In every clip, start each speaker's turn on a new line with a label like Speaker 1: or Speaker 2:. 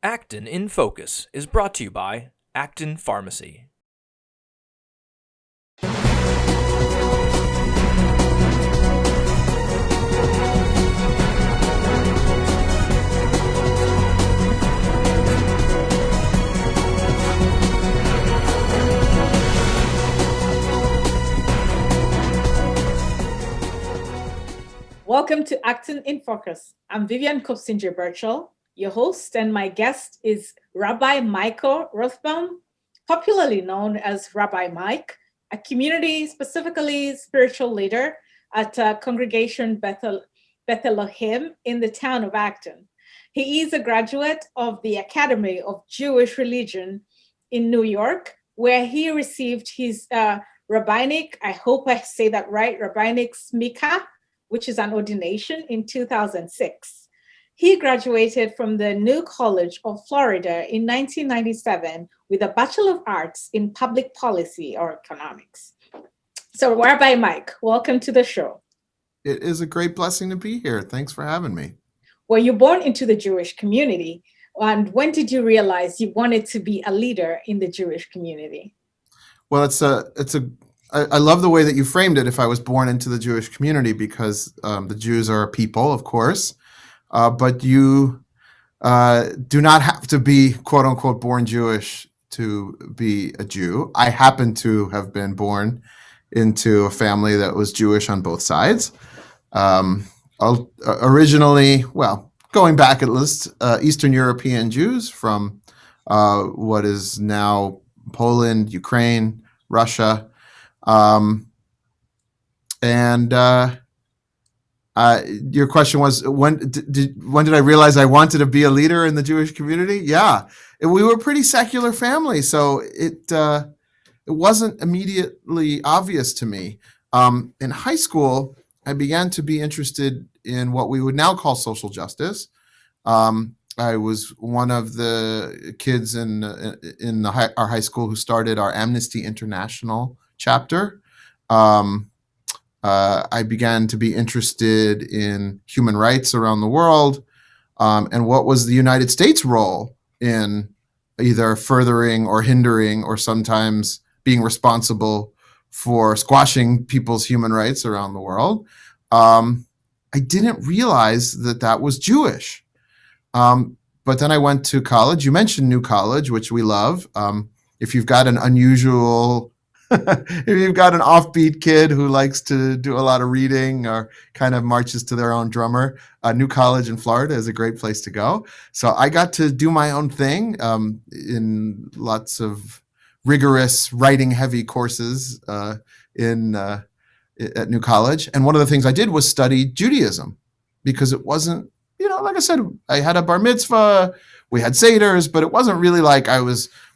Speaker 1: Acton in Focus is brought to you by Acton Pharmacy.
Speaker 2: Welcome to Acton in Focus. I'm Vivian Kobusingye Birchall, your host, and my guest is Rabbi Michael Rothbaum, popularly known as Rabbi Mike, a community, specifically spiritual leader at Congregation Beth Elohim in the Town of Acton. He is a graduate of the Academy of Jewish Religion in New York, where he received his rabbinic, I hope I say that right, rabbinic smicha, which is an ordination, in 2006. He graduated from the New College of Florida in 1997 with a Bachelor of Arts in Public Policy or Economics. So Rabbi Mike, welcome to the show.
Speaker 3: It is a great blessing to be here. Thanks for having me.
Speaker 2: Well, you're born into the Jewish community. And when did you realize you wanted to be a leader in the Jewish community?
Speaker 3: Well, I love the way that you framed it. If I was born into the Jewish community, because the Jews are a people, of course, but you do not have to be quote unquote born Jewish to be a Jew. I happen to have been born into a family that was Jewish on both sides. Originally, well, going back at least, Eastern European Jews from what is now Poland, Ukraine, Russia. Your question was, when did I realize I wanted to be a leader in the Jewish community? Yeah, we were a pretty secular family, so it wasn't immediately obvious to me. In high school, I began to be interested in what we would now call social justice. I was one of the kids in our high school who started our Amnesty International chapter. I began to be interested in human rights around the world, and what was the United States' role in either furthering or hindering or sometimes being responsible for squashing people's human rights around the world. I didn't realize that was Jewish. But then I went to college. You mentioned New College, which we love. If you've got an unusual, if you've got an offbeat kid who likes to do a lot of reading or kind of marches to their own drummer, New College in Florida is a great place to go. So I got to do my own thing in lots of rigorous writing-heavy courses at New College. And one of the things I did was study Judaism, because it wasn't, like I said, I had a bar mitzvah, we had seders, but it wasn't really like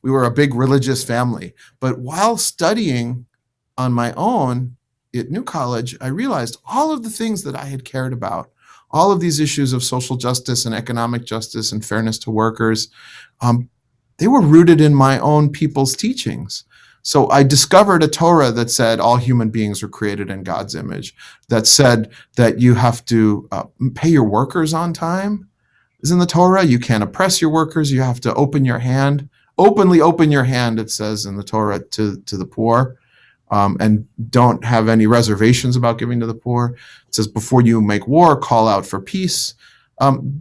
Speaker 3: we were a big religious family. But while studying on my own at New College, I realized all of the things that I had cared about, all of these issues of social justice and economic justice and fairness to workers, they were rooted in my own people's teachings. So I discovered a Torah that said all human beings were created in God's image, that said that you have to pay your workers on time. Is in the Torah. You can't oppress your workers. You have to openly open your hand, it says in the Torah, to the poor, and don't have any reservations about giving to the poor. It says before you make war, call out for peace.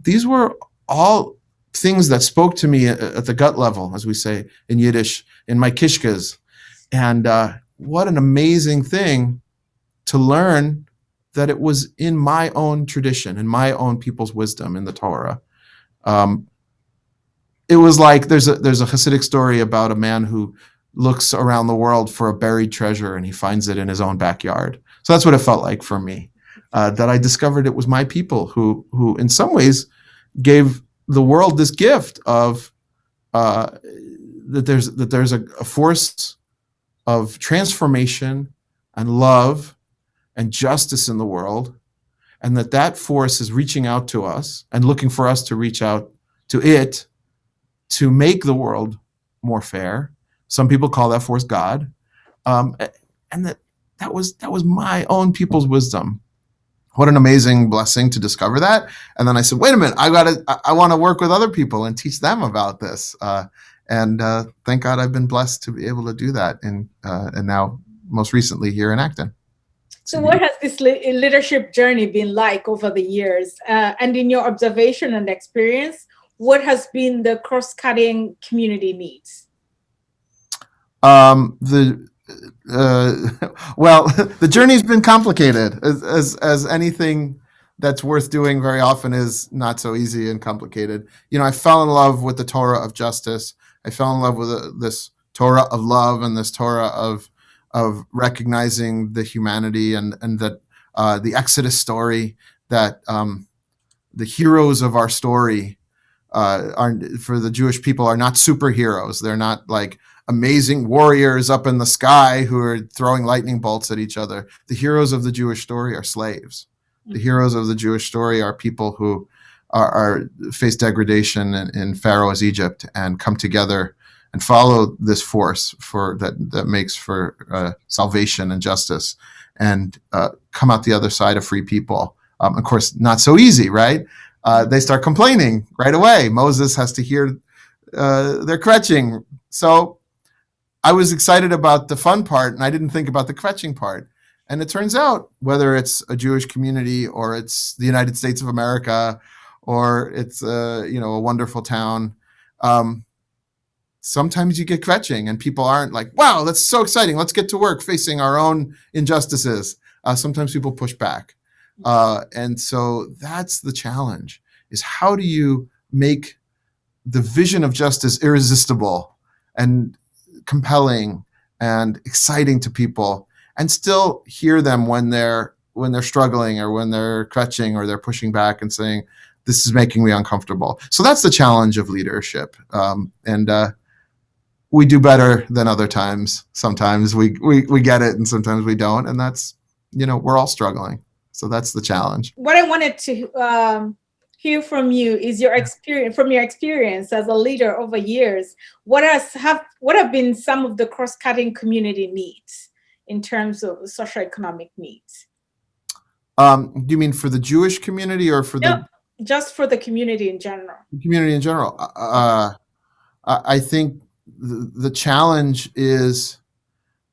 Speaker 3: These were all things that spoke to me at the gut level, as we say in Yiddish, in my kishkas. And what an amazing thing to learn that it was in my own tradition, in my own people's wisdom in the Torah. It was like there's a Hasidic story about a man who looks around the world for a buried treasure and he finds it in his own backyard. So that's what it felt like for me, that I discovered it was my people who in some ways gave the world this gift of that there's a force of transformation and love and justice in the world, and that force is reaching out to us and looking for us to reach out to it to make the world more fair. Some people call that force God, and that was my own people's wisdom. what an amazing blessing to discover that. And then I said, wait a minute, I want to work with other people and teach them about this. And thank God I've been blessed to be able to do that. And now most recently here in Acton.
Speaker 2: So what has this leadership journey been like over the years? And in your observation and experience, what has been the cross-cutting community needs?
Speaker 3: Well, the journey's been complicated, as anything that's worth doing very often is not so easy and complicated. I fell in love with the Torah of justice. I fell in love with this Torah of love and this Torah of recognizing the humanity and that the Exodus story, that the heroes of our story are, for the Jewish people, are not superheroes. They're not like amazing warriors up in the sky who are throwing lightning bolts at each other. The heroes of the Jewish story are slaves. The heroes of the Jewish story are people who are face degradation in Pharaoh's Egypt and come together and follow this force that makes for salvation and justice, and come out the other side a free people. Of course, not so easy, right? They start complaining right away. Moses has to hear their kvetching. So I was excited about the fun part, and I didn't think about the kvetching part. And it turns out, whether it's a Jewish community or it's the United States of America or it's a wonderful town, sometimes you get kvetching and people aren't like, wow, that's so exciting. Let's get to work facing our own injustices. Sometimes people push back. And so that's the challenge, is how do you make the vision of justice irresistible and compelling and exciting to people, and still hear them when they're struggling or when they're kvetching or they're pushing back and saying, this is making me uncomfortable. So that's the challenge of leadership. And we do better than other times. Sometimes we get it and sometimes we don't. And that's, we're all struggling. So that's the challenge.
Speaker 2: What I wanted to hear from you is your experience as a leader over years. What have been some of the cross-cutting community needs in terms of socioeconomic needs?
Speaker 3: Do you mean for the Jewish community or for
Speaker 2: just for the community in general?
Speaker 3: Community in general. I think the challenge is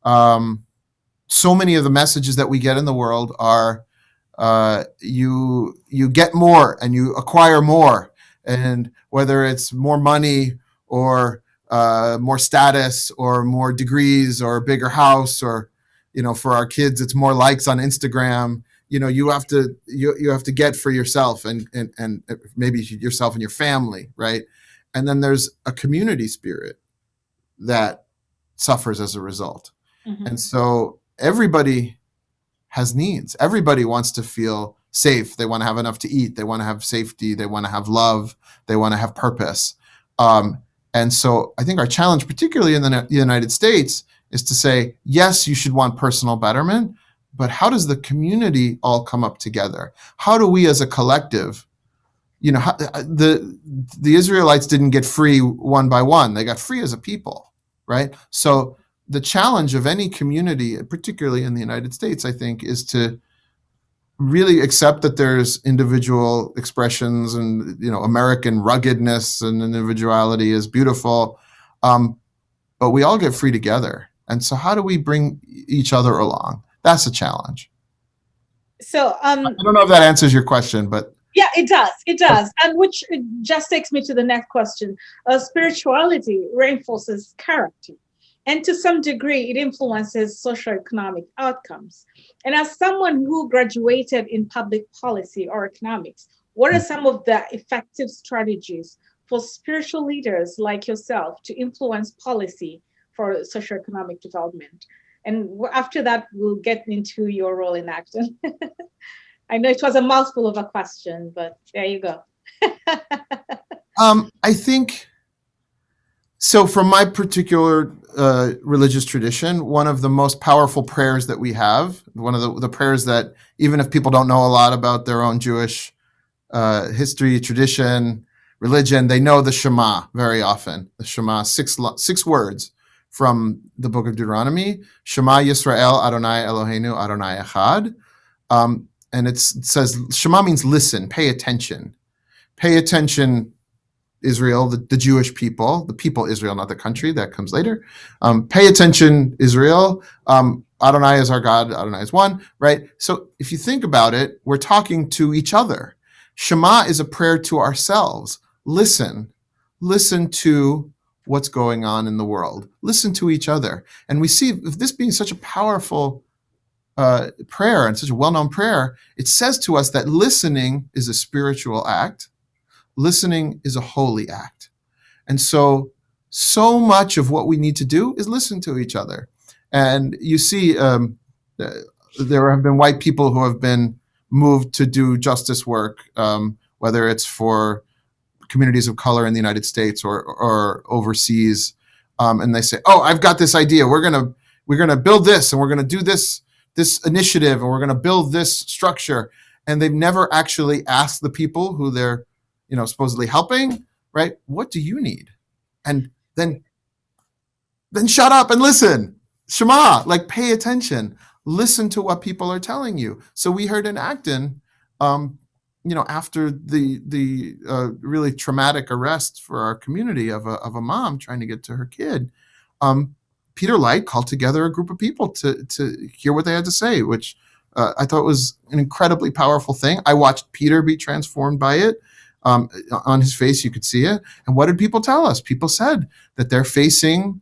Speaker 3: so many of the messages that we get in the world are you get more and you acquire more, and whether it's more money or more status or more degrees or a bigger house, or for our kids it's more likes on Instagram. You have to get for yourself and maybe yourself and your family, right? And then there's a community spirit that suffers as a result. Mm-hmm. And so everybody has needs. Everybody wants to feel safe. They want to have enough to eat. They want to have safety. They want to have love. They want to have purpose. And so I think our challenge, particularly in the United States, is to say, yes, you should want personal betterment, but how does the community all come up together? How do we as a collective, the Israelites didn't get free one by one. They got free as a people, right? So the challenge of any community, particularly in the United States, I think, is to really accept that there's individual expressions and, American ruggedness and individuality is beautiful. But we all get free together. And so how do we bring each other along? That's a challenge.
Speaker 2: So
Speaker 3: I don't know if that answers your question, but
Speaker 2: yeah, it does. And which just takes me to the next question. Spirituality reinforces character, and to some degree it influences socioeconomic outcomes. And as someone who graduated in public policy or economics, what are some of the effective strategies for spiritual leaders like yourself to influence policy for socioeconomic development? And after that, we'll get into your role in Acton. I know it was a mouthful of a question, but there you go.
Speaker 3: I think, so from my particular religious tradition, one of the most powerful prayers that we have, one of the prayers that even if people don't know a lot about their own Jewish history, tradition, religion, they know the Shema very often. The Shema, six words from the book of Deuteronomy. Shema Yisrael, Adonai Eloheinu, Adonai Echad. and it says Shema means listen, pay attention. Pay attention, Israel, the Jewish people, the people Israel, not the country, that comes later. Pay attention, Israel. Adonai is our God, Adonai is one, right? So if you think about it, we're talking to each other. Shema is a prayer to ourselves. Listen to what's going on in the world. Listen to each other. And we see this being such a powerful prayer and such a well-known prayer, it says to us that listening is a spiritual act. Listening is a holy act. And so much of what we need to do is listen to each other. And you see, there have been white people who have been moved to do justice work, whether it's for communities of color in the United States or overseas. And they say, oh, I've got this idea. We're gonna build this, and we're gonna do this initiative, and we're gonna build this structure. And they've never actually asked the people who they're supposedly helping, right? What do you need? And then shut up and listen. Shema, like pay attention. Listen to what people are telling you. So we heard in Acton, after the really traumatic arrest for our community of a mom trying to get to her kid, Peter Light called together a group of people to hear what they had to say, which I thought was an incredibly powerful thing. I watched Peter be transformed by it. On his face, you could see it. And what did people tell us? People said that they're facing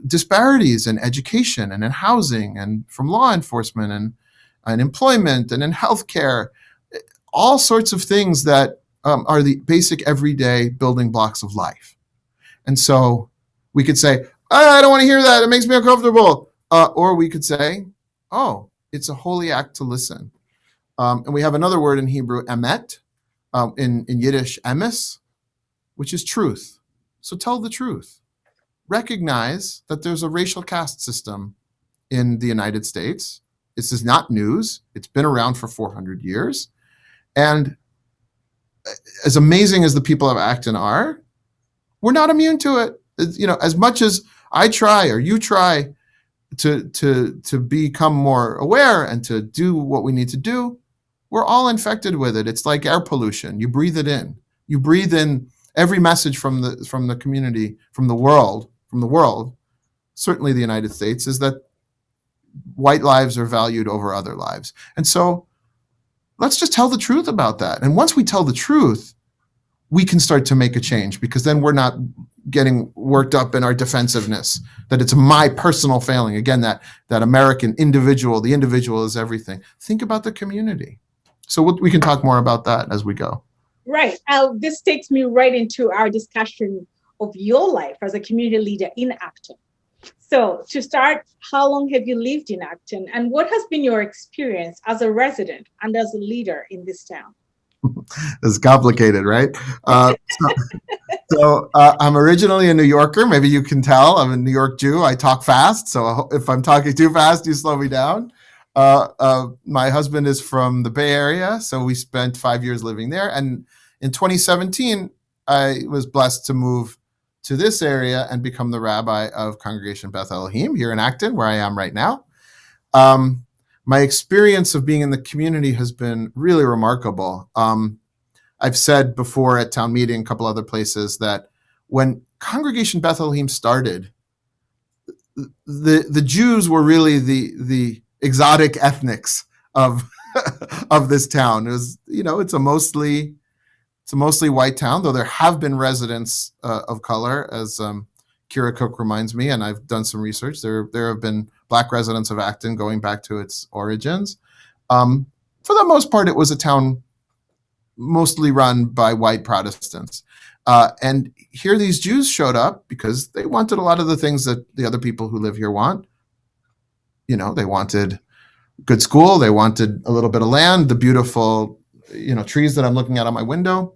Speaker 3: disparities in education and in housing and from law enforcement and employment and in healthcare, all sorts of things that are the basic everyday building blocks of life. And so we could say, I don't want to hear that. It makes me uncomfortable. Or we could say, oh, it's a holy act to listen. And we have another word in Hebrew, emet, in Yiddish, emes, which is truth. So tell the truth. Recognize that there's a racial caste system in the United States. This is not news. It's been around for 400 years. And as amazing as the people of Acton are, we're not immune to it. As much as I try or you try to become more aware and to do what we need to do, we're all infected with it. It's like air pollution. You breathe it in. You breathe in every message from the community, from the world, certainly the United States, is that white lives are valued over other lives. And so let's just tell the truth about that. And once we tell the truth, we can start to make a change, because then we're not getting worked up in our defensiveness, that it's my personal failing. Again, that American individual, the individual is everything. Think about the community. So we can talk more about that as we go.
Speaker 2: Right. This takes me right into our discussion of your life as a community leader in Acton. So to start, how long have you lived in Acton, and what has been your experience as a resident and as a leader in this town?
Speaker 3: It's complicated, right? So I'm originally a New Yorker. Maybe you can tell I'm a New York Jew. I talk fast. So if I'm talking too fast, you slow me down. My husband is from the Bay Area, so we spent 5 years living there. And in 2017, I was blessed to move to this area and become the rabbi of Congregation Beth Elohim here in Acton, where I am right now. My experience of being in the community has been really remarkable. I've said before at town meeting, a couple other places, that when Congregation Beth Elohim started, the Jews were really the exotic ethnics of of this town. It was, it's a mostly white town, though there have been residents of color, as Kira Cook reminds me, and I've done some research. There have been Black residents of Acton going back to its origins. For the most part, it was a town mostly run by white Protestants. And here these Jews showed up because they wanted a lot of the things that the other people who live here want. They wanted good school. They wanted a little bit of land, the beautiful, trees that I'm looking at on my window.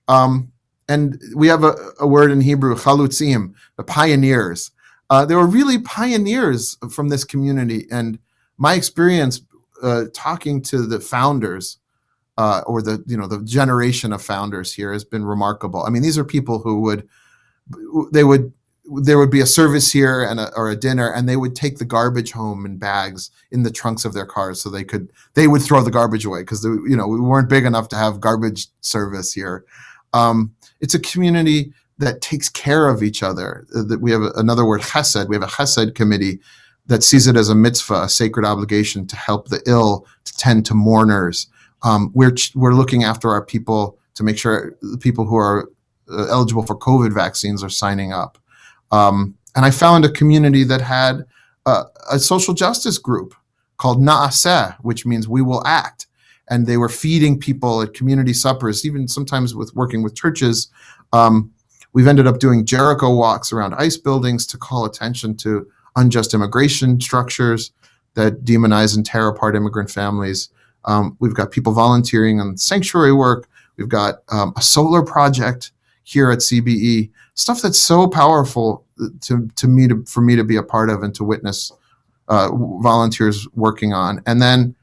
Speaker 3: And we have a word in Hebrew, chalutzim, the pioneers. There were really pioneers from this community. And my experience talking to the founders, or the generation of founders here, has been remarkable. I mean, these are people who would there would be a service here or a dinner, and they would take the garbage home in bags in the trunks of their cars, so they would throw the garbage away because we weren't big enough to have garbage service here. It's a community that takes care of each other. That we have another word, chesed. We have a chesed committee that sees it as a mitzvah, a sacred obligation to help the ill, to tend to mourners. We're looking after our people to make sure the people who are eligible for COVID vaccines are signing up. And I found a community that had a social justice group called Na'aseh, which means we will act. And they were feeding people at community suppers, even sometimes with working with churches. We've ended up doing Jericho walks around ICE buildings to call attention to unjust immigration structures that demonize and tear apart immigrant families. We've got people volunteering on sanctuary work. We've got a solar project here at CBE, stuff that's so powerful for me to be a part of and to witness volunteers working on. And then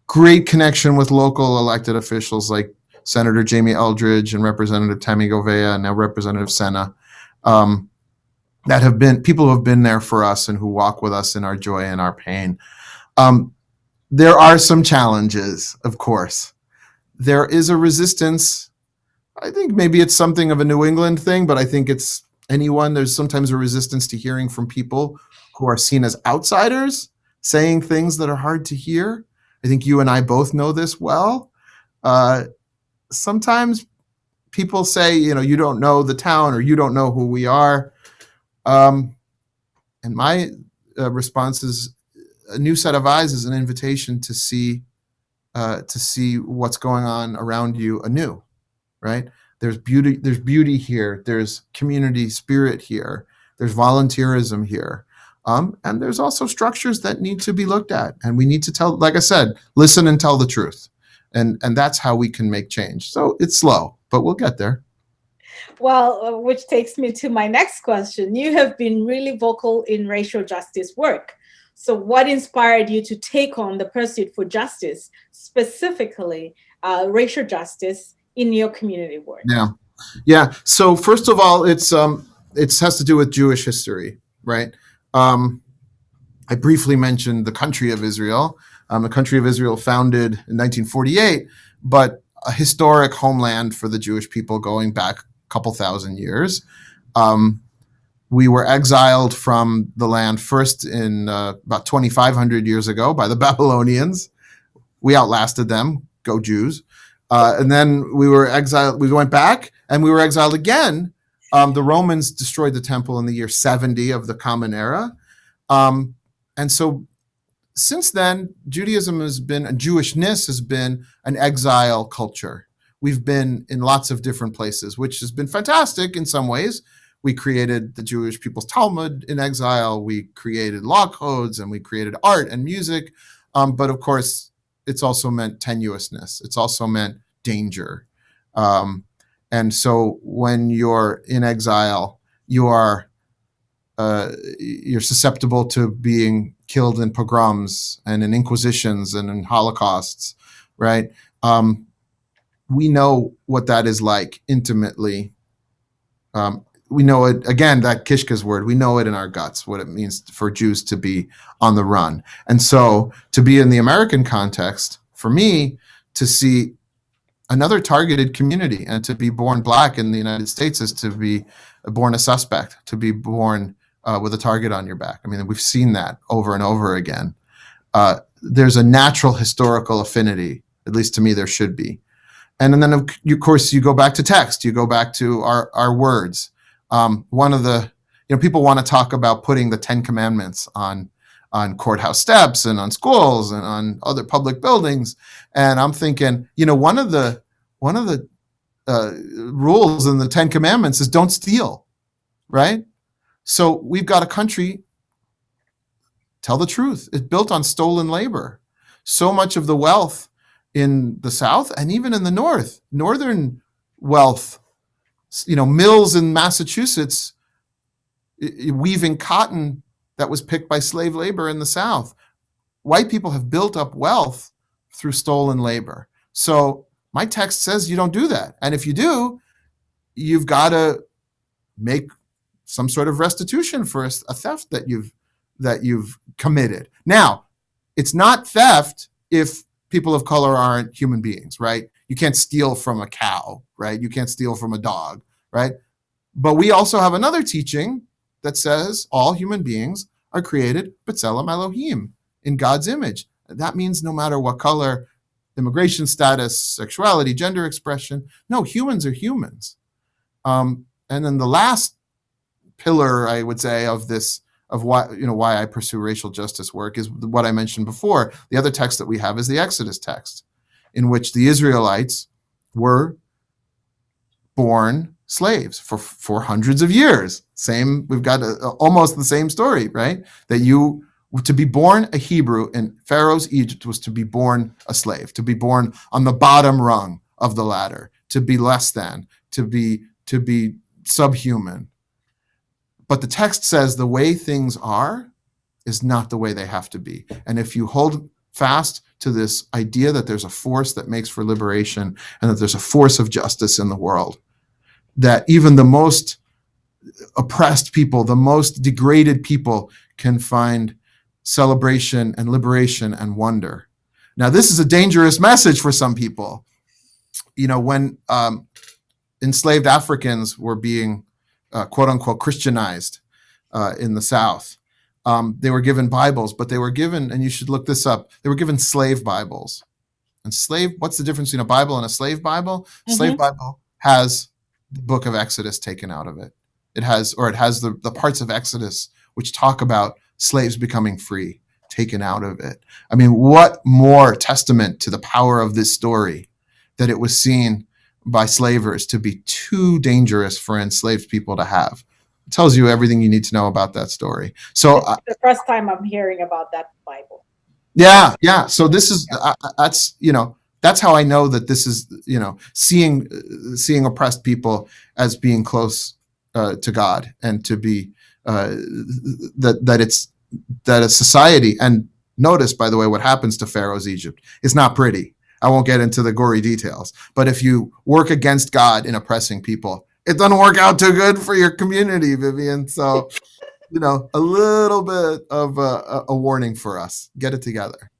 Speaker 3: great connection with local elected officials like Senator Jamie Eldridge and Representative Tammy Govea and now Representative Senna, that have been people who have been there for us and who walk with us in our joy and our pain. There are some challenges, of course. There is a resistance. I think maybe it's something of a New England thing, but I think it's anyone. There's sometimes a resistance to hearing from people who are seen as outsiders, saying things that are hard to hear. I think you and I both know this well. Sometimes people say, you don't know the town or you don't know who we are. And my response is a new set of eyes is an invitation to see what's going on around you anew, right? There's beauty here. There's community spirit here. There's volunteerism here. And there's also structures that need to be looked at. And we need to tell, like I said, listen and tell the truth. And that's how we can make change. So it's slow, but we'll get there.
Speaker 2: Well, which takes me to my next question. You have been really vocal in racial justice work. So what inspired you to take on the pursuit for justice, specifically racial justice in your community work?
Speaker 3: Yeah. So first of all, it has to do with Jewish history, right? I briefly mentioned the country of Israel. The country of Israel founded in 1948, but a historic homeland for the Jewish people going back a couple thousand years. We were exiled from the land first in about 2,500 years ago by the Babylonians. We outlasted them, go Jews. And then we were exiled, we went back and we were exiled again. The Romans destroyed the temple in the year 70 of the Common Era. And so since then, Jewishness has been an exile culture. We've been in lots of different places, which has been fantastic in some ways. We created the Jewish People's Talmud in exile. We created law codes and we created art and music. But of course, it's also meant tenuousness. It's also meant danger. And so when you're in exile, you're susceptible to being killed in pogroms and in inquisitions and in holocausts, right? We know what that is like intimately. We know it, again, that Kishka's word, we know it in our guts, what it means for Jews to be on the run. And so to be in the American context, for me, to see another targeted community and to be born Black in the United States is to be born a suspect, to be born with a target on your back. I mean, we've seen that over and over again. There's a natural historical affinity, at least to me there should be. And then of course you go back to text, you go back to our words. One of the, people want to talk about putting the 10 Commandments on courthouse steps and on schools and on other public buildings. And I'm thinking, one of the rules in the 10 Commandments is don't steal, right? So we've got a country, tell the truth, it's built on stolen labor. So much of the wealth in the South and even in the North, Northern wealth, mills in Massachusetts weaving cotton that was picked by slave labor in the South. White people have built up wealth through stolen labor. So my text says you don't do that. And if you do, you've got to make some sort of restitution for a theft that you've committed. Now, it's not theft if people of color aren't human beings, right? You can't steal from a cow, right? You can't steal from a dog, right? But we also have another teaching that says all human beings are created b'tselem Elohim, in God's image. That means no matter what color, immigration status, sexuality, gender expression, no, humans are humans. And then the last pillar, I would say, of this, of why I pursue racial justice work, is what I mentioned before. The other text that we have is the Exodus text, in which the Israelites were born slaves for hundreds of years. We've got almost the same story, right? That to be born a Hebrew in Pharaoh's Egypt was to be born a slave, to be born on the bottom rung of the ladder, to be less than, to be subhuman. But the text says the way things are is not the way they have to be. And if you hold fast to this idea that there's a force that makes for liberation and that there's a force of justice in the world, that even the most oppressed people, the most degraded people can find celebration and liberation and wonder. Now, this is a dangerous message for some people. When enslaved Africans were being quote unquote Christianized in the South, they were given Bibles, but they were given, and you should look this up, they were given slave Bibles. And what's the difference between a Bible and a slave Bible? Mm-hmm. Slave Bible has the book of Exodus taken out of it. It has the parts of Exodus which talk about slaves becoming free taken out of it. I mean, what more testament to the power of this story, that it was seen by slavers to be too dangerous for enslaved people to have. It tells you everything you need to know about that story. So
Speaker 2: it's the first time I'm hearing about that Bible.
Speaker 3: Yeah. So this is that's how I know that this is seeing oppressed people as being close to God, and to be that a society. And notice, by the way, what happens to Pharaoh's Egypt is not pretty. I won't get into the gory details, but if you work against God in oppressing people, it doesn't work out too good for your community, Vivian. So, a little bit of a warning for us. Get it together.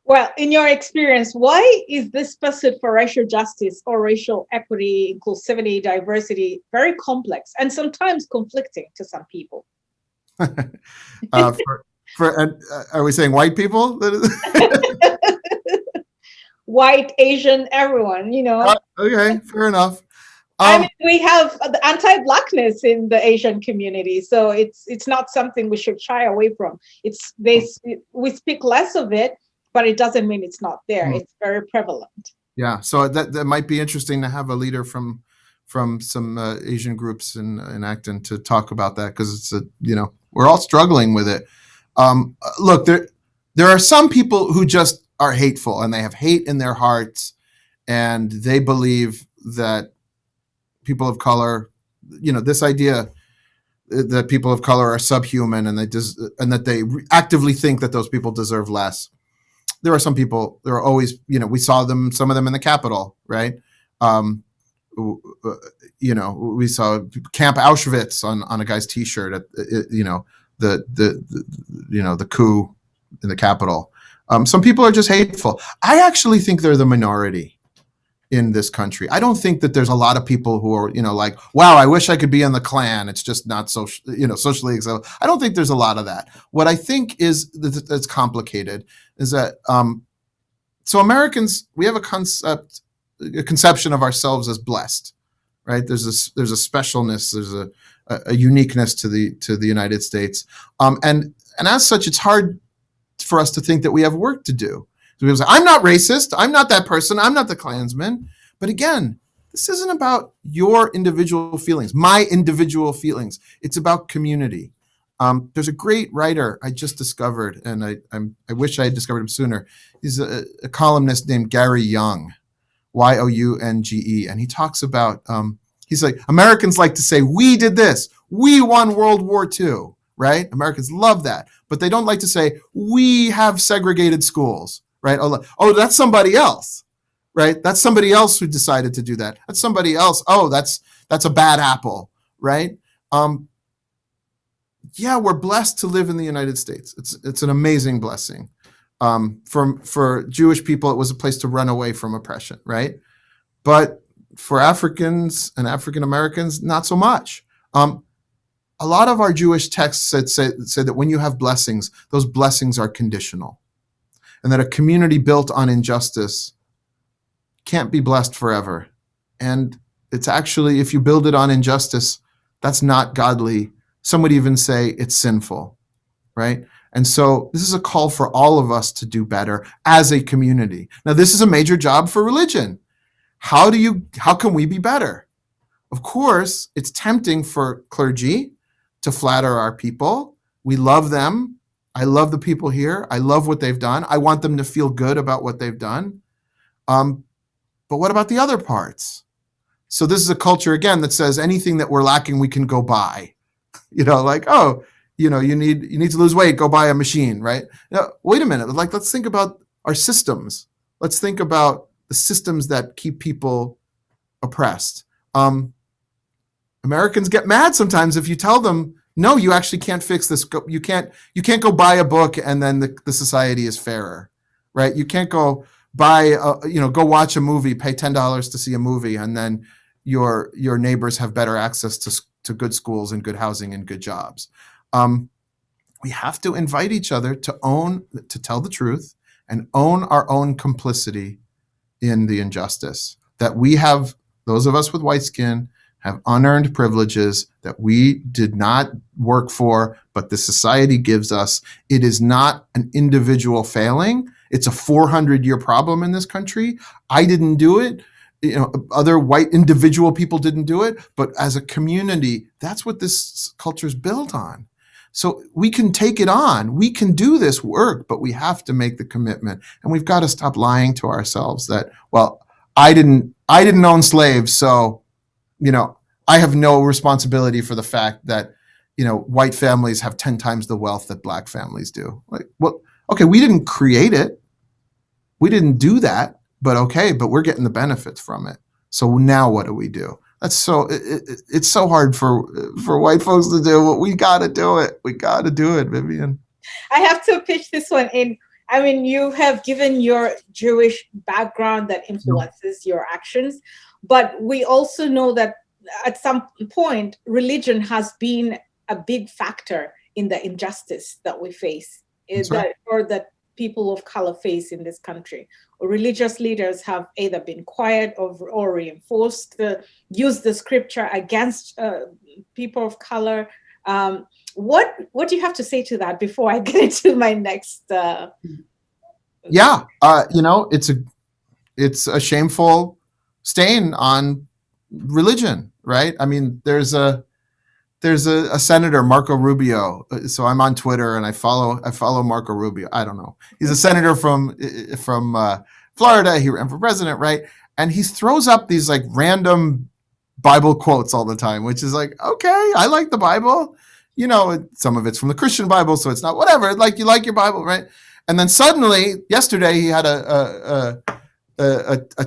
Speaker 2: Well, in your experience, why is this pursuit for racial justice or racial equity, inclusivity, diversity very complex and sometimes conflicting to some people?
Speaker 3: Are we saying white people?
Speaker 2: White, Asian, everyone,
Speaker 3: Okay, fair enough.
Speaker 2: We have the anti-blackness in the Asian community, so it's not something we should shy away from. We speak less of it, but it doesn't mean it's not there. It's very prevalent.
Speaker 3: Yeah, so that might be interesting to have a leader from some Asian groups in Acton to talk about that, because it's we're all struggling with it. Look, there are some people who just are hateful, and they have hate in their hearts, and they believe that people of color, this idea that people of color are subhuman, and that they actively think that those people deserve less. There are some people, there are always, we saw some of them in the Capitol, right? We saw Camp Auschwitz on a guy's T-shirt at, the coup in the Capitol. Some people are just hateful. I actually think they're the minority in this country. I don't think that there's a lot of people who are, like, wow, I wish I could be in the Klan. It's just not socially acceptable. I don't think there's a lot of that. What I think is that's complicated is that, so Americans, we have a conception of ourselves as blessed, right? There's a specialness, there's a uniqueness to the United States. And as such, it's hard for us to think that we have work to do. So people say, I'm not racist, I'm not that person, I'm not the Klansman. But again, this isn't about your individual feelings, my individual feelings. It's about community. There's a great writer I just discovered, and I wish I had discovered him sooner. He's a columnist named Gary Young, Younge, and he talks about, he's like, Americans like to say, we did this, we won World War II, right? Americans love that, but they don't like to say, we have segregated schools, right? Oh, that's somebody else, right? That's somebody else who decided to do that. That's somebody else. Oh, that's a bad apple, right? yeah, we're blessed to live in the United States. It's an amazing blessing. For Jewish people, it was a place to run away from oppression, right? But for Africans and African Americans, not so much. A lot of our Jewish texts say that when you have blessings, those blessings are conditional, and that a community built on injustice can't be blessed forever. And it's actually, if you build it on injustice, that's not godly. Some would even say it's sinful, right? And so this is a call for all of us to do better as a community. Now, this is a major job for religion. How can we be better? Of course, it's tempting for clergy to flatter our people. We love them. I love the people here. I love what they've done. I want them to feel good about what they've done. But what about the other parts? So this is a culture, again, that says anything that we're lacking, we can go buy. Like, oh, you need to lose weight, go buy a machine, right? Now, wait a minute. Like, let's think about our systems. Let's think about the systems that keep people oppressed. Americans get mad sometimes if you tell them, no, you actually can't fix this. You can't go buy a book and then the society is fairer, right? You can't go go watch a movie, pay $10 to see a movie, and then your neighbors have better access to good schools and good housing and good jobs. We have to invite each other to tell the truth and own our own complicity in the injustice. That we have, those of us with white skin, have unearned privileges that we did not work for, but the society gives us. It is not an individual failing. It's a 400-year problem in this country. I didn't do it. Other white individual people didn't do it. But as a community, that's what this culture is built on. So we can take it on. We can do this work, but we have to make the commitment. And we've got to stop lying to ourselves that, well, I didn't own slaves, so I have no responsibility for the fact that, white families have 10 times the wealth that black families do. Like, well, okay, we didn't create it. We didn't do that, but we're getting the benefits from it. So now what do we do? It's so hard for white folks to do, but we got to do it. We got to do it, Vivian.
Speaker 2: I have to pitch this one in. I mean, you have given your Jewish background that influences your actions, but we also know that at some point, religion has been a big factor in the injustice that we face, or that people of color face in this country. Religious leaders have either been quiet or reinforced use the scripture against people of color. What do you have to say to that before I get into my next?
Speaker 3: It's a shameful stain on religion, right? I mean, there's a senator, Marco Rubio. So I'm on Twitter and I follow Marco Rubio. I don't know. He's a senator from Florida. He ran for president, right? And he throws up these like random Bible quotes all the time, which is like, okay, I like the Bible. Some of it's from the Christian Bible, so it's not whatever. Like, you like your Bible, right? And then suddenly, yesterday, he had a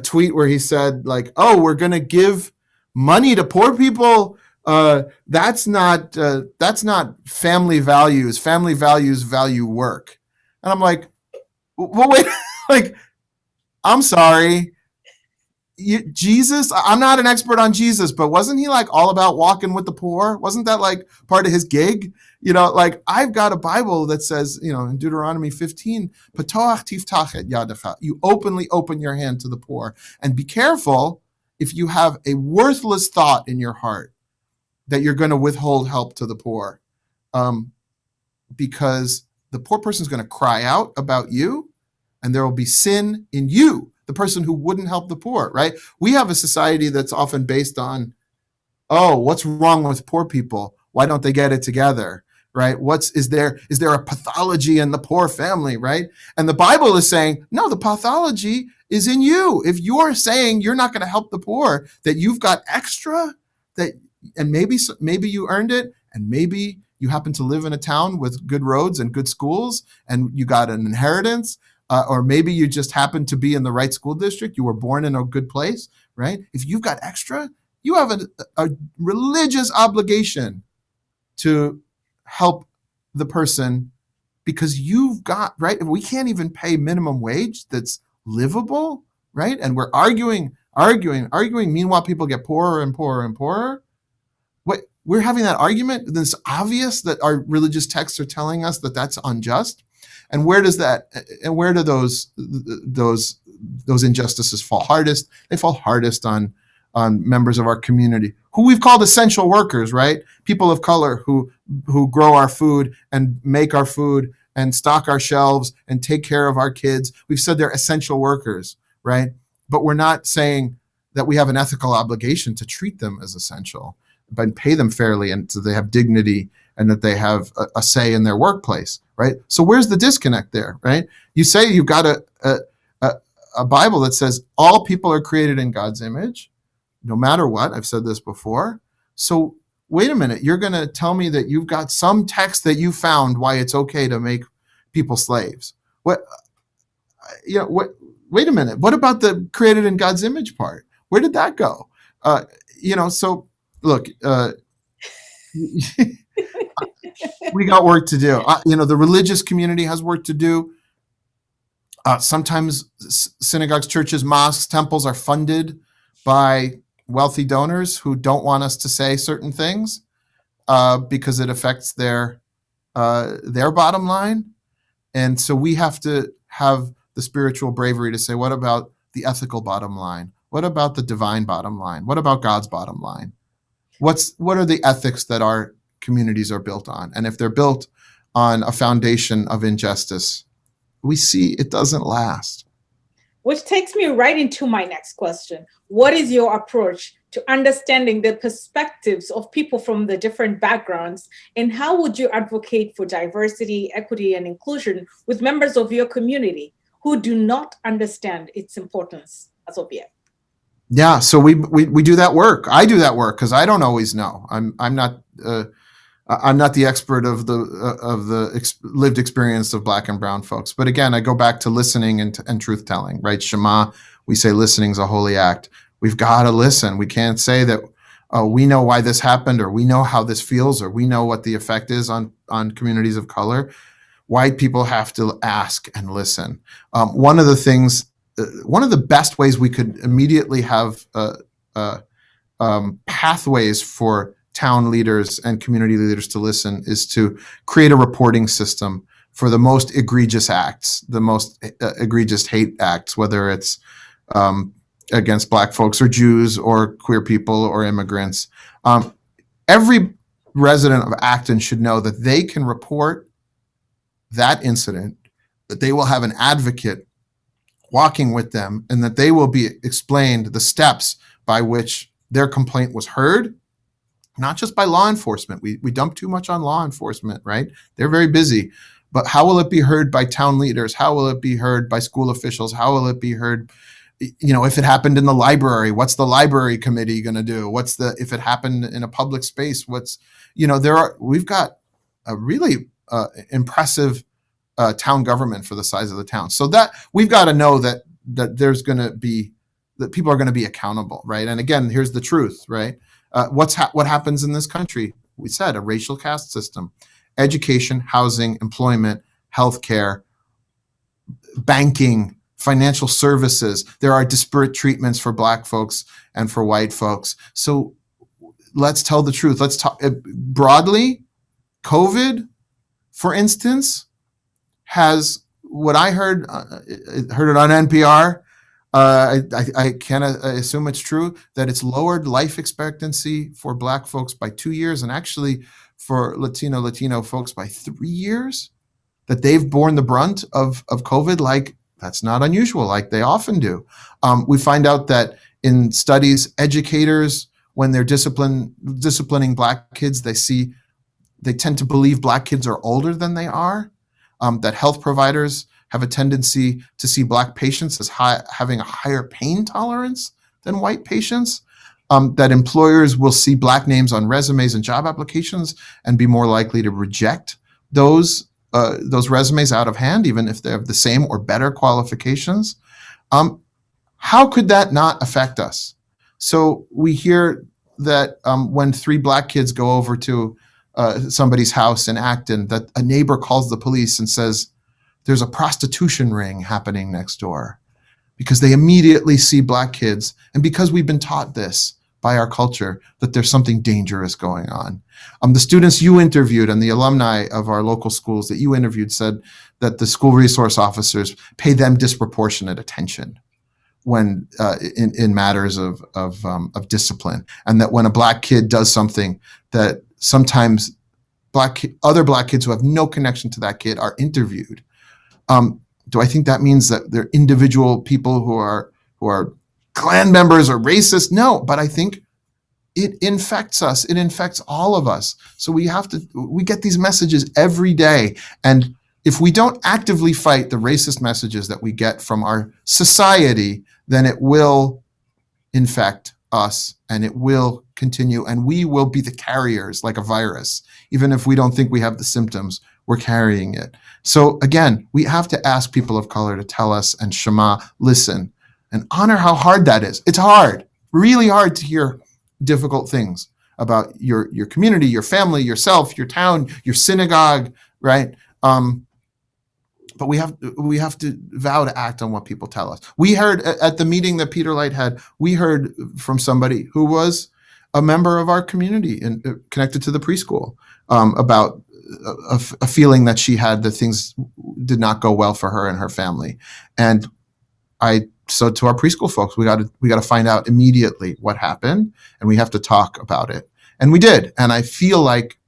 Speaker 3: tweet where he said, like, oh, we're going to give money to poor people. That's not family values. Family values value work. And I'm like, well, wait, like, I'm sorry. Jesus, I'm not an expert on Jesus, but wasn't he like all about walking with the poor? Wasn't that like part of his gig? Like, I've got a Bible that says, in Deuteronomy 15, Patoach tiftach et yadecha, you openly open your hand to the poor. And be careful if you have a worthless thought in your heart that you're going to withhold help to the poor, because the poor person is going to cry out about you, and there will be sin in you, the person who wouldn't help the poor, right? We have a society that's often based on, oh, what's wrong with poor people? Why don't they get it together, right? Is there a pathology in the poor family, right? And the Bible is saying, no, the pathology is in you. If you're saying you're not going to help the poor, that you've got extra, and maybe you earned it, and maybe you happen to live in a town with good roads and good schools, and you got an inheritance, or maybe you just happen to be in the right school district. You were born in a good place, right? If you've got extra, you have a religious obligation to help the person because you've got, right? We can't even pay minimum wage that's livable, right? And we're arguing. Meanwhile, people get poorer and poorer and poorer. What we're having that argument, then it's obvious that our religious texts are telling us that that's unjust. And where do those injustices fall hardest? They fall hardest on members of our community who we've called essential workers, right? People of color who grow our food and make our food and stock our shelves and take care of our kids. We've said they're essential workers, right? But we're not saying that we have an ethical obligation to treat them as essential, but pay them fairly and so they have dignity and that they have a say in their workplace, right? So where's the disconnect there, right? You say you've got a Bible that says all people are created in God's image, no matter what. I've said this before. So wait a minute, you're going to tell me that you've got some text that you found why it's okay to make people slaves. Wait a minute. What about the created in God's image part? Where did that go? So look, we got work to do. The religious community has work to do. Sometimes synagogues, churches, mosques, temples are funded by wealthy donors who don't want us to say certain things because it affects their bottom line. And so we have to have the spiritual bravery to say, what about the ethical bottom line? What about the divine bottom line? What about God's bottom line? What are the ethics that our communities are built on? And if they're built on a foundation of injustice, we see it doesn't last.
Speaker 2: Which takes me right into my next question. What is your approach to understanding the perspectives of people from the different backgrounds? And how would you advocate for diversity, equity, and inclusion with members of your community who do not understand its importance as of yet?
Speaker 3: Yeah, so we do that work. I do that work because I don't always know. I'm not the expert of the lived experience of Black and brown folks. But again, I go back to listening and truth telling, right? Shema, we say listening is a holy act. We've got to listen. We can't say that we know why this happened, or we know how this feels, or we know what the effect is on communities of color. White people have to ask and listen. One of the best ways we could immediately have pathways for town leaders and community leaders to listen is to create a reporting system for the most egregious acts, the most egregious hate acts, whether it's against Black folks or Jews or queer people or immigrants. Every resident of Acton should know that they can report that incident, that they will have an advocate walking with them, and that they will be explained the steps by which their complaint was heard, not just by law enforcement. We dump too much on law enforcement, right? They're very busy. But how will it be heard by town leaders? How will it be heard by school officials? How will it be heard, if it happened in the library, what's the library committee going to do? If it happened in a public space, we've got a really impressive town government for the size of the town. So that we've got to know that there's going to be, that people are going to be accountable, right? And again, here's the truth, right? What happens in this country? We said a racial caste system, education, housing, employment, healthcare, banking, financial services. There are disparate treatments for Black folks and for white folks. So let's tell the truth. Let's talk broadly. COVID, for instance, has what I heard it on NPR. I can't assume it's true that it's lowered life expectancy for Black folks by 2 years, and actually for Latino folks by 3 years, that they've borne the brunt of COVID. Like, that's not unusual, like they often do. We find out that in studies, educators, when they're disciplining Black kids, they tend to believe Black kids are older than they are, that health providers have a tendency to see Black patients as having a higher pain tolerance than white patients, that employers will see Black names on resumes and job applications and be more likely to reject those resumes out of hand, even if they have the same or better qualifications. How could that not affect us? So we hear that when 3 Black kids go over to somebody's house in Acton that a neighbor calls the police and says, there's a prostitution ring happening next door, because they immediately see Black kids. And because we've been taught this by our culture, that there's something dangerous going on. The students you interviewed and the alumni of our local schools that you interviewed said that the school resource officers pay them disproportionate attention when in matters of discipline, and that when a Black kid does something, that sometimes other Black kids who have no connection to that kid are interviewed. Do I think that means that they're individual people who are Klan members or racist? No, but I think it infects us. It infects all of us. So we get these messages every day. And if we don't actively fight the racist messages that we get from our society, then it will infect us and it will continue, and we will be the carriers like a virus. Even if we don't think we have the symptoms, we're carrying it. So again, we have to ask people of color to tell us and Shema, listen, and honor how hard that is. It's hard, really hard to hear difficult things about your community, your family, yourself, your town, your synagogue, right? But we have to vow to act on what people tell us. We heard at the meeting that Peter Light had, we heard from somebody who was a member of our community and connected to the preschool about a feeling that she had that things did not go well for her and her family. And so to our preschool folks, we got to find out immediately what happened, and we have to talk about it. And we did. And I feel like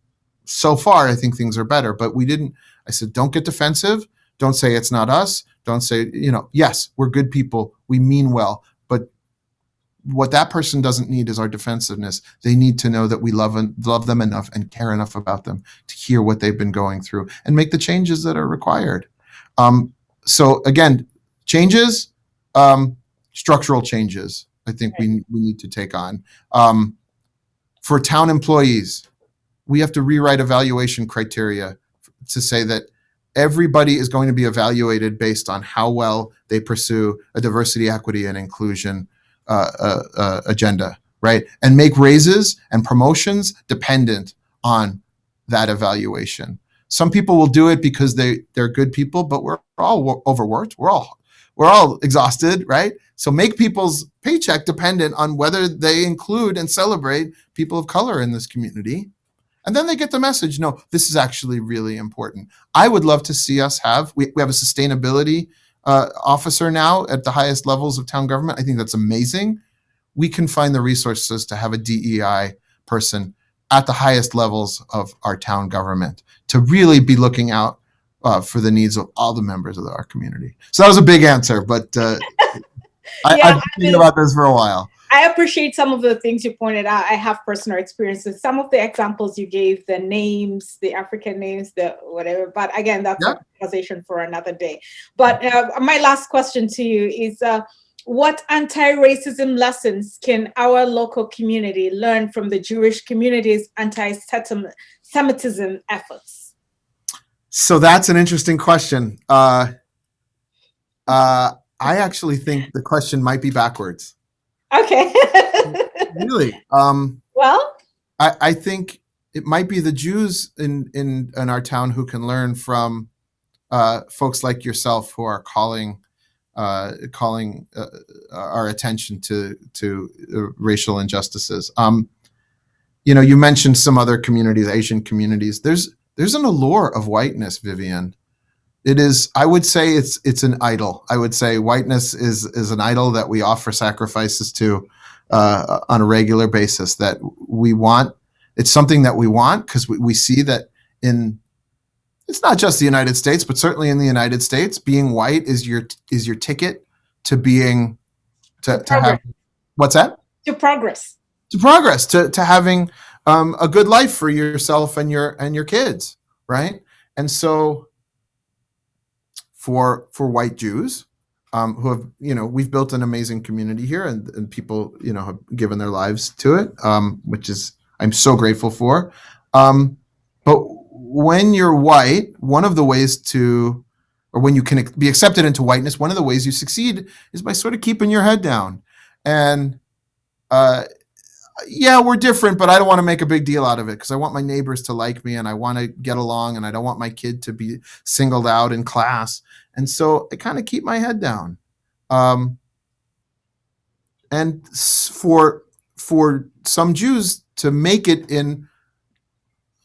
Speaker 3: so far, I think things are better, but we didn't. I said, don't get defensive. Don't say it's not us. Don't say, yes, we're good people. We mean well. But what that person doesn't need is our defensiveness. They need to know that we love them enough and care enough about them to hear what they've been going through and make the changes that are required. So again, changes, structural changes, I think we need to take on. For town employees, we have to rewrite evaluation criteria to say that everybody is going to be evaluated based on how well they pursue a diversity, equity, and inclusion agenda, right? And make raises and promotions dependent on that evaluation. Some people will do it because they're good people, but we're all overworked. We're all exhausted, right? So make people's paycheck dependent on whether they include and celebrate people of color in this community. And then they get the message, no, this is actually really important. I would love to see us we have a sustainability officer now at the highest levels of town government. I think that's amazing. We can find the resources to have a DEI person at the highest levels of our town government to really be looking out for the needs of all the members of our community. So that was a big answer, but I've been thinking about this for a while.
Speaker 2: I appreciate some of the things you pointed out. I have personal experiences. Some of the examples you gave, the names, the African names, the whatever. But again, that's a conversation for another day. But my last question to you is, what anti-racism lessons can our local community learn from the Jewish community's anti-Semitism efforts?
Speaker 3: So that's an interesting question. I actually think the question might be backwards.
Speaker 2: Okay.
Speaker 3: Really?
Speaker 2: Well,
Speaker 3: I think it might be the Jews in our town who can learn from folks like yourself who are calling our attention to racial injustices. You mentioned some other communities, Asian communities. There's an allure of whiteness, Vivian. It is, I would say it's an idol. I would say whiteness is an idol that we offer sacrifices to on a regular basis, that we want. It's something that we want because we see that it's not just the United States, but certainly in the United States, being white is your ticket to being, to have, what's that?
Speaker 2: To progress.
Speaker 3: To progress, to having a good life for yourself and your kids, right? And so for white Jews who have, we've built an amazing community here, and people, have given their lives to it, which is, I'm so grateful for. But when you're white, one of the ways or when you can be accepted into whiteness, one of the ways you succeed is by sort of keeping your head down. And yeah, we're different, but I don't want to make a big deal out of it because I want my neighbors to like me and I want to get along and I don't want my kid to be singled out in class. And so I kind of keep my head down. And for some Jews to make it in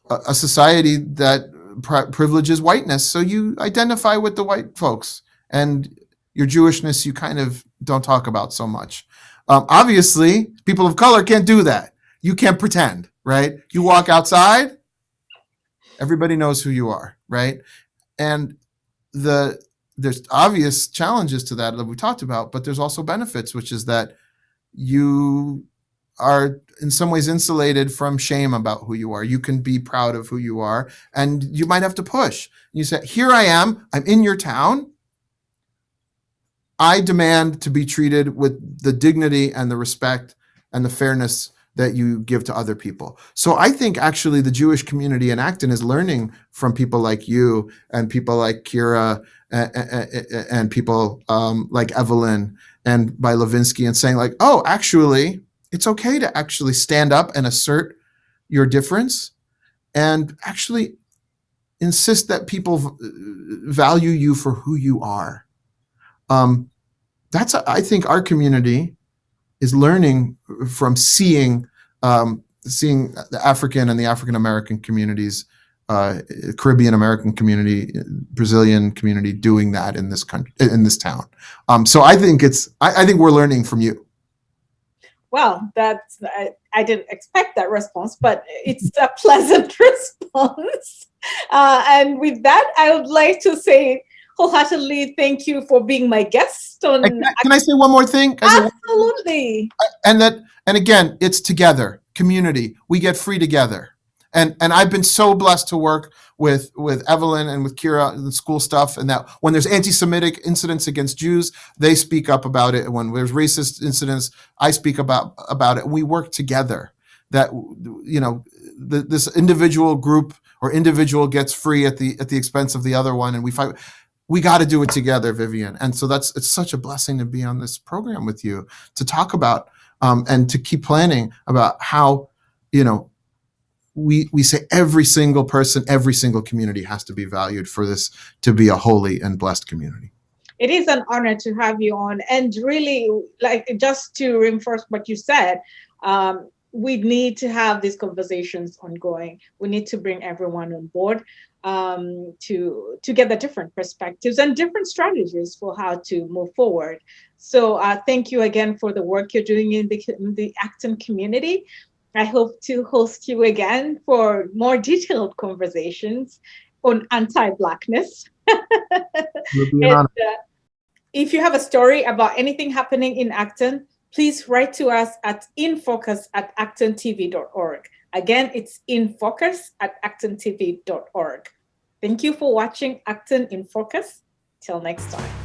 Speaker 3: a society that privileges whiteness, so you identify with the white folks, and your Jewishness you kind of don't talk about so much. Obviously, people of color can't do that. You can't pretend, right? You walk outside, everybody knows who you are, right? And there's obvious challenges to that we talked about, but there's also benefits, which is that you are in some ways insulated from shame about who you are. You can be proud of who you are, and you might have to push. You say, here I am, I'm in your town. I demand to be treated with the dignity and the respect and the fairness that you give to other people. So I think actually the Jewish community in Acton is learning from people like you and people like Kira and people like Evelyn and by Levinsky, and saying like, oh, actually, it's okay to actually stand up and assert your difference and actually insist that people value you for who you are. I think our community is learning from seeing the African and the African American communities, Caribbean American community, Brazilian community doing that in this country, in this town. So I think I think we're learning from you.
Speaker 2: Well, I didn't expect that response, but it's a pleasant response. And with that, I would like to say wholeheartedly thank you for being my guest.
Speaker 3: Can I say one more thing?
Speaker 2: Absolutely.
Speaker 3: And again, it's together, community. We get free together. And I've been so blessed to work with Evelyn and with Kira and the school stuff, and that when there's anti-Semitic incidents against Jews, they speak up about it. And when there's racist incidents, I speak about it. And we work together. That, you know, this individual group or individual gets free at the expense of the other one, and we fight. We got to do it together, Vivian. And so it's such a blessing to be on this program with you to talk about and to keep planning about how, you know, we say every single person, every single community has to be valued for this to be a holy and blessed community.
Speaker 2: It is an honor to have you on. And really, like, just to reinforce what you said, we need to have these conversations ongoing. We need to bring everyone on board to get the different perspectives and different strategies for how to move forward. So thank you again for the work you're doing in the Acton community. I hope to host you again for more detailed conversations on anti-blackness. If you have a story about anything happening in Acton, please write to us at infocus@actontv.org. Again, it's infocus@actontv.org. Thank you for watching Acton in Focus. Till next time.